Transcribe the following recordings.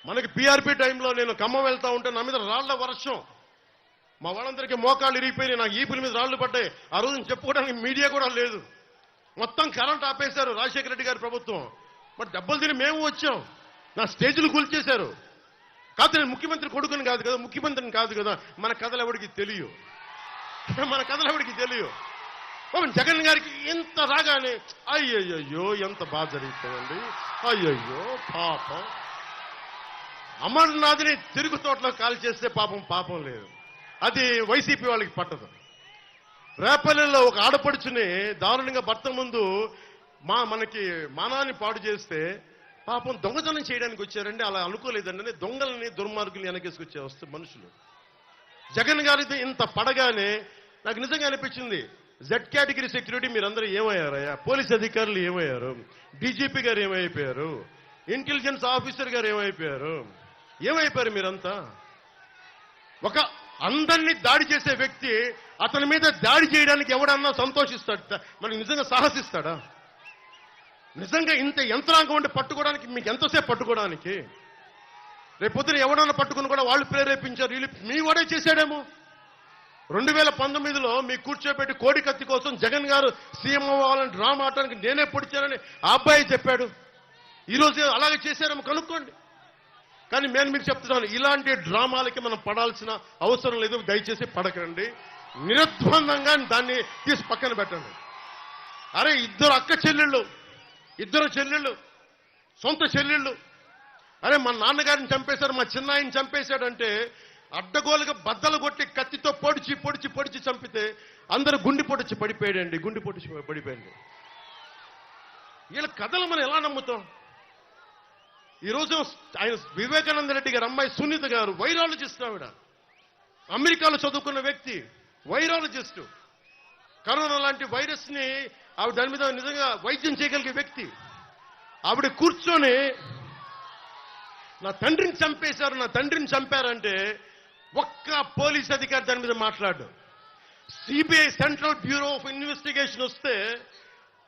మనకి పీఆర్పీ టైంలో నేను ఖమ్మం వెళ్తా ఉంటే నా మీద రాళ్ల వర్షం, మా వాళ్ళందరికీ మోకాళ్ళు ఇరిగిపోయి నాకు ఈపుల మీద రాళ్లు పడ్డాయి. ఆ రోజు చెప్పుకోవడానికి మీడియా కూడా లేదు. మొత్తం కరెంట్ ఆపేశారు రాజశేఖర రెడ్డి గారి ప్రభుత్వం. మరి దెబ్బలు తిని మేము వచ్చాం. నా స్టేజ్లు కూల్చేశారు. కాదు, నేను ముఖ్యమంత్రి కొడుకుని కాదు కదా, ముఖ్యమంత్రిని కాదు కదా. మన కథలు ఎవరికి తెలియవు, మన కథలు ఎవరికి తెలియవు. జగన్ గారికి ఎంత రాగానే అయ్యయ్యో ఎంత బాధ జరుగుతుందండి, అయ్యయ్యో పాపం. అమర్నాథ్ని తిరుగు తోటలో కాల్ చేస్తే పాపం లేదు. అది వైసీపీ వాళ్ళకి పట్టదు. రేపల్లెలో ఒక ఆడపడుచుని దారుణంగా భర్త ముందు మనకి మానాన్ని పాడు చేస్తే పాపం దొంగతనం చేయడానికి వచ్చారండి. అలా అనుకోలేదండి. దొంగలని దుర్మార్గుల్ని వెనకేసుకొచ్చే వస్తే మనుషులు. జగన్ గారిది ఇంత పడగానే నాకు నిజంగా అనిపించింది, జెడ్ కేటగిరీ సెక్యూరిటీ మీరందరూ ఏమయ్యారయ్యా? పోలీస్ అధికారులు ఏమయ్యారు? డీజీపీ గారు ఏమైపోయారు? ఇంటెలిజెన్స్ ఆఫీసర్ గారు ఏమైపోయారు మీరంతా? ఒక అందరినీ దాడి చేసే వ్యక్తి అతని మీద దాడి చేయడానికి ఎవడన్నా సంతోషిస్తాడు? మనకి నిజంగా సాహసిస్తాడా? నిజంగా ఇంత యంత్రాంగం ఉంటే పట్టుకోవడానికి మీకు ఎంతసేపు పట్టుకోవడానికి? రేపొద్దున ఎవడన్నా పట్టుకుని కూడా వాళ్ళు ప్రేరేపించారు, వీళ్ళు మీ వాడే చేశాడేమో. 2019లో మీ కూర్చోబెట్టి కోడి కత్తి కోసం జగన్ గారు సీఎం అవ్వాలని డ్రామా ఆడటానికి నేనే పొడిచానని ఆ అబ్బాయి చెప్పాడు. ఈరోజు అలాగే చేశారేమో కనుక్కోండి. కానీ నేను మీకు చెప్తున్నాను, ఇలాంటి డ్రామాలకి మనం పడాల్సిన అవసరం లేదు. దయచేసి పడకండి. నిర్ద్వందంగా దాన్ని తీసి పక్కన పెట్టండి. అరే ఇద్దరు చెల్లెళ్ళు, సొంత చెల్లెళ్ళు. అరే మా నాన్నగారిని చంపేశారు, మా చిన్నాయని చంపేశాడంటే అడ్డగోలుగా బద్దలు కొట్టి కత్తితో పొడిచి చంపితే అందరూ గుండి పొడిచి పడిపోయాడు. వీళ్ళ కథలు మనం ఎలా నమ్ముతాం? ఈరోజు ఆయన వివేకానంద రెడ్డి గారు అమ్మాయి సునీత గారు వైరాలజిస్ట్. ఆవిడ అమెరికాలో చదువుకున్న వ్యక్తి, వైరాలజిస్టు. కరోనా లాంటి వైరస్ ని ఆవిడ దాని మీద నిజంగా వైద్యం చేయగలిగే వ్యక్తి. ఆవిడ కూర్చొని నా తండ్రిని చంపారంటే ఒక్క పోలీస్ అధికారి దాని మీద మాట్లాడు. CBI central bureau of investigation వస్తే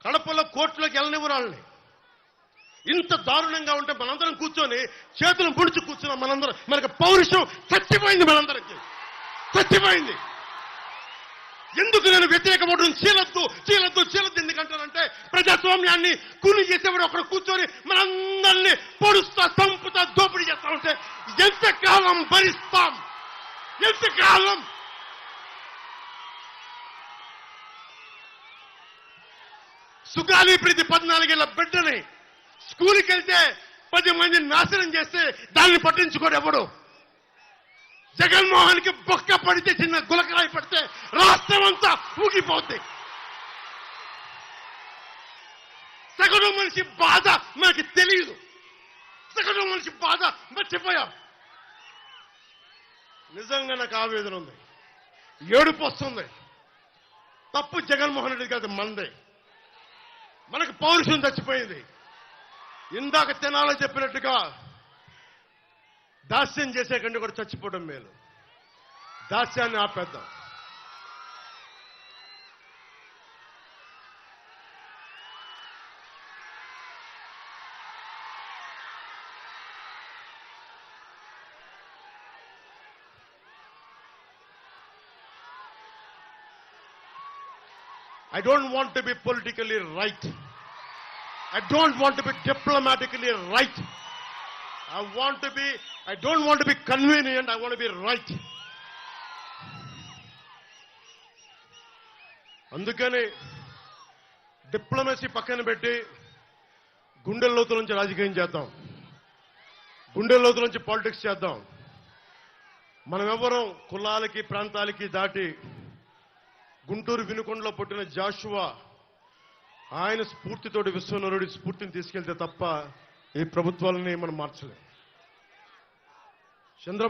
కడపలో కోర్టులోకి వెళ్ళనివ్వరు వాళ్ళని. ఇంత దారుణంగా ఉంటే మనందరం కూర్చొని చేతులు ముడిచి కూర్చున్నాం. మనందరం, మనకు పౌరుషం చచ్చిపోయింది. మనందరికీ చచ్చిపోయింది. ఎందుకు నేను వ్యతిరేక ఓటును చీలద్దు ఎందుకంటానంటే ప్రజాస్వామ్యాన్ని కూలి చేసేవాడు ఒకడు కూర్చొని మనందరినీ పొడుస్తా, చంపుతా, దోపిడీ చేస్తా ఉంటే ఎంతకాలం భరిస్తాం? ఎంతకాలం? సుగాలి ప్రీతి 14 ఏళ్ల బిడ్డని స్కూల్కి వెళ్తే 10 మందిని నాశనం చేస్తే దాన్ని పట్టించుకోడు ఎవడు. జగన్మోహన్ కి బొక్క పడితే, చిన్న గులకరాయి పడితే రాష్ట్రం అంతా ఊగిపోద్ది. సగటు మనిషి బాధ మనకి తెలియదు. సగటు మనిషి బాధ మర్చిపోయాం. నిజంగా నాకు ఆవేదన ఉంది, ఏడుపు వస్తుంది. తప్పు జగన్మోహన్ రెడ్డి కాదు, మందే. మనకు పౌరుషం చచ్చిపోయింది. ఇందాక తినాలో చెప్పినట్టుగా దాస్యం చేసే కంటే కూడా చచ్చిపోవడం మేలు. దాస్యాన్ని ఆపేద్దాం. I don't want to be politically right. I don't want to be diplomatically right. I don't want to be convenient. I want to be right. అందుకని డిప్లొమసీ పక్కన పెట్టి గుండెల లోతుల నుంచి రాజకీయం చేద్దాం. గుండెల లోతుల నుంచి పాలిటిక్స్ చేద్దాం. మనం ఎవరం కులాలకి ప్రాంతాలకి దాటి గుంటూరు వినుకొండలో పుట్టిన జాషువా ఆయన స్ఫూర్తితోటి విశ్వనరుడి స్ఫూర్తిని తీసుకెళ్తే తప్ప ఈ ప్రభుత్వాలని మనం మార్చలేం. చంద్ర